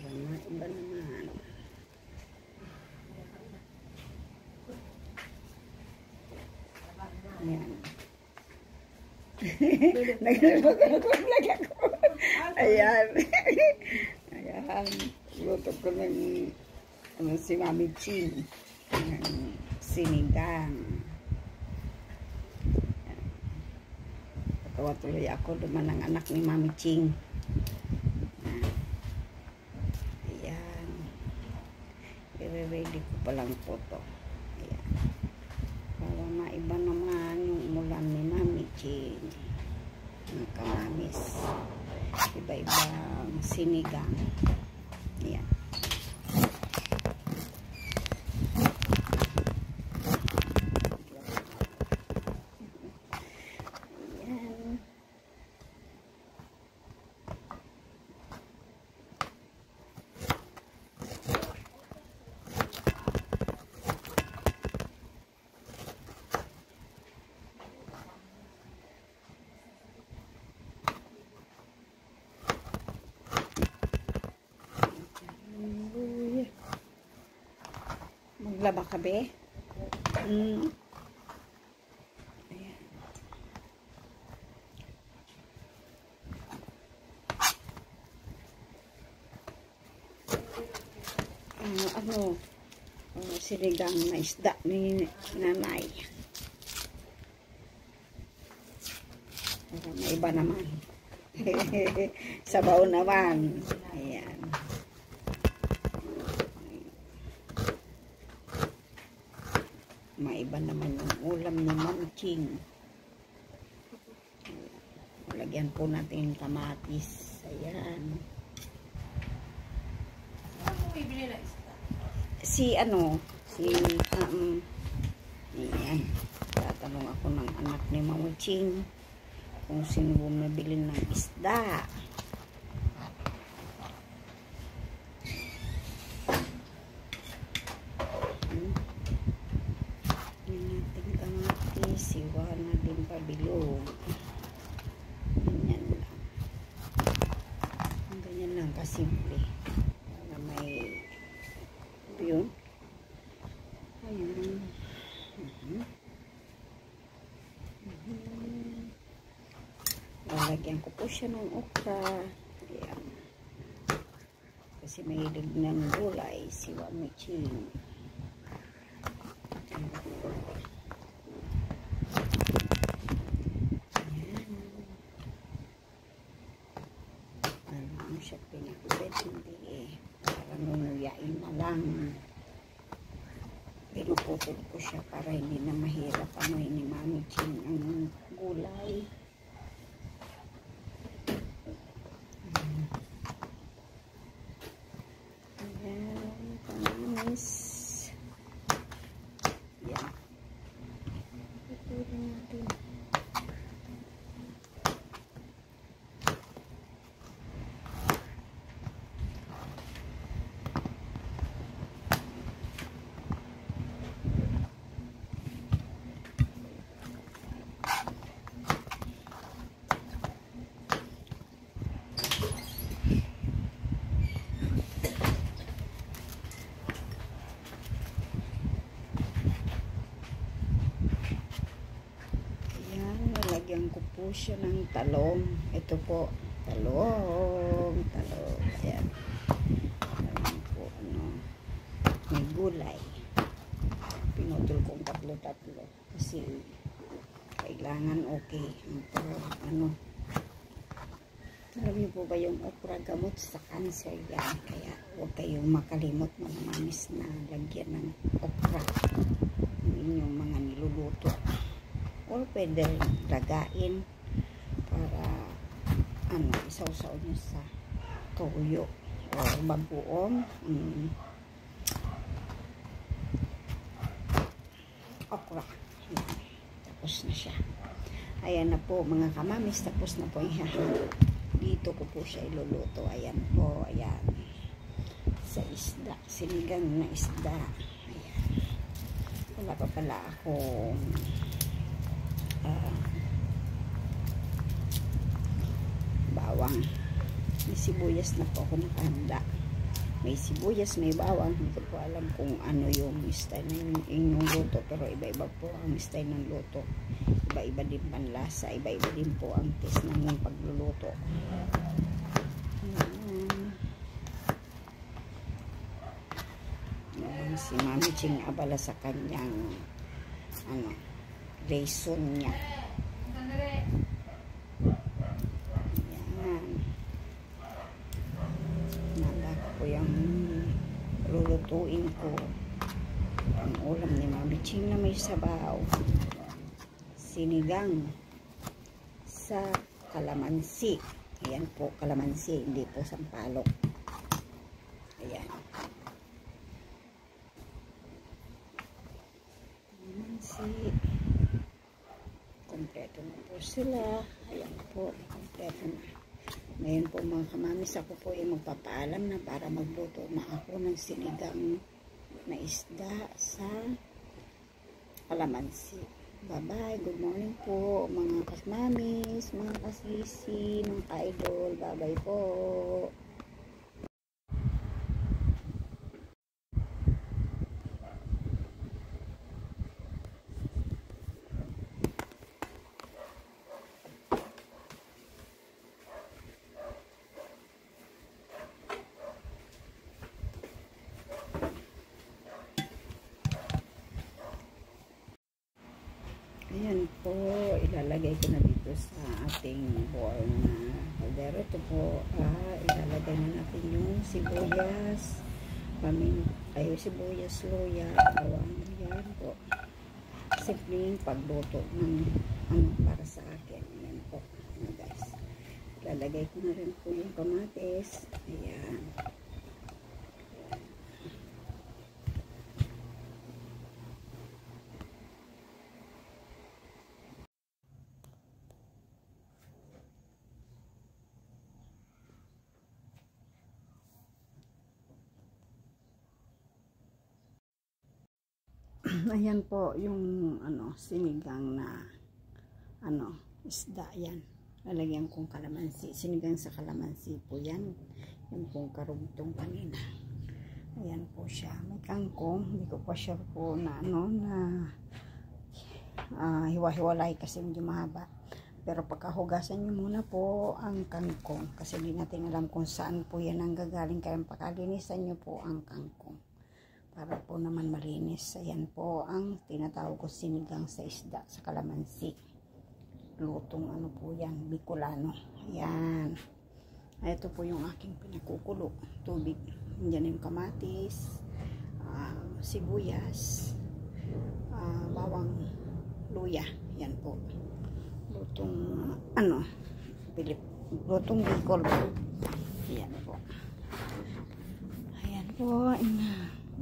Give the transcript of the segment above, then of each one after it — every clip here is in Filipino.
para maiba naman. Ayan. Naglalagay ako. Ayan. Ayan. Luto ko ng si Mami Ching. Sinigang. Patawa tuloy ako. Duman ang anak ni Mami Ching. Ayan. I-ready ko palang po to. Ayan. Para maiba naman yung ulam ni Mami Ching. Ang kamamis. Iba-ibang sinigang. Ayan. Maglaba ka be? Ayan. Sinigang na isda ni nanay. Para maiba naman. Sabaw naman. Ayan. Maiba naman yung ulam ni Mami Ching. Lagyan po natin yung kamatis. Ayan. Ayan. Tatanong ako ng anak ni Mami Ching kung sino bumibili ng isda. Siwa na din pabilog. Ganyan lang. Ganyan lang kasimple. Para may yun. Ayun. Lalagyan ko po siya ng okra. Ayan. Kasi may hilig ng gulay si Mami Ching. Siya pinakubit, hindi para nunuyain na lang. Pinuputol ko siya para hindi na mahirap amoy ni Mami Ching ang gulay. Ayan, kamamis. Yan. Pupurin natin. Lagyan ko po siya ng talong. Ito po, talong. Ayan. Talong po, may gulay. Pinutol kong tatlo-tatlo. Kasi, kailangan okay. Alam niyo po ba yung okra gamot sa cancer yan? Kaya, huwag kayong makalimot mga mamis na lagyan ng okra. Yung inyong mga niluluto. Or pwede lagain para isaw-saw nyo sa toyo o bagoong okra. Tapos na siya. Ayan na po mga kamamis, tapos na po yung dito ko po siya iluluto. Ayan po, ayan. Sa isda, sinigang na isda. Ayan. Wala pa pala akong bawang. May sibuyas na po ako nakahanda. may sibuyas, may bawang. Hindi ko po alam kung ano yung style ng inyong luto, pero iba-iba po ang style ng luto. Iba-iba din panlasa, iba-iba din po ang taste ng yung pagluluto. Si Mami Ching abala sa kanyang reason niya. Yan. Nalak ko yung lulutuin ko. Ang ulam ni Mami Ching na may sabaw. Sinigang sa kalamansi. Ayan po, kalamansi, hindi po sampalok. Ayan. Kalamansi. Kompleto na po sila. Ayan po, kompleto na. Ngayon po mga kamamis, ako po yung magpapaalam na para magluto na ako ng sinigang na isda sa kalamansi. Bye-bye. Good morning po mga kasmamis, mga kasisi, mga ka-idol. Bye-bye po. Ayan po, ilalagay ko na dito sa ating bowl na kaldero. Ito po, ilalagay na natin yung sibuyas, sibuyas, luya, bawang. Ayan po. Simpleng pagluto ng para sa akin. Ayan po, guys. Ilalagay ko na rin po yung kamatis. Ayan. Ayan po yung sinigang na isda yan. Lalagyan kong kalamansi. Sinigang sa kalamansi po yan. Yung pong karugtong kanina. Ayan po siya. May kangkong. Hindi ko pa sure po na hiwa-hiwalay kasi medyo mahaba. Pero pagkahugasan nyo muna po ang kangkong. Kasi hindi natin alam kung saan po yan ang gagaling. Kaya pakalinisan nyo po ang kangkong. Para po naman malinis. Ayan po ang tinatawag ko sinigang sa isda sa kalamansi. Lutong po yan, Bicolano. Ayan. Ito po yung aking pinakukulo. Tubig. Diyan yung kamatis, sibuyas, bawang, luya. Ayan po. Lutong lutong Bicol. Ayan po. Ayan po.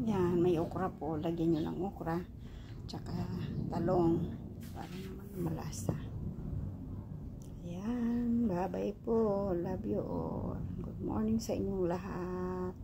Yan, may okra po. Lagyan nyo ng okra. Tsaka talong. Para naman malasa. Yan. Bye-bye po. Love you all. Good morning sa inyong lahat.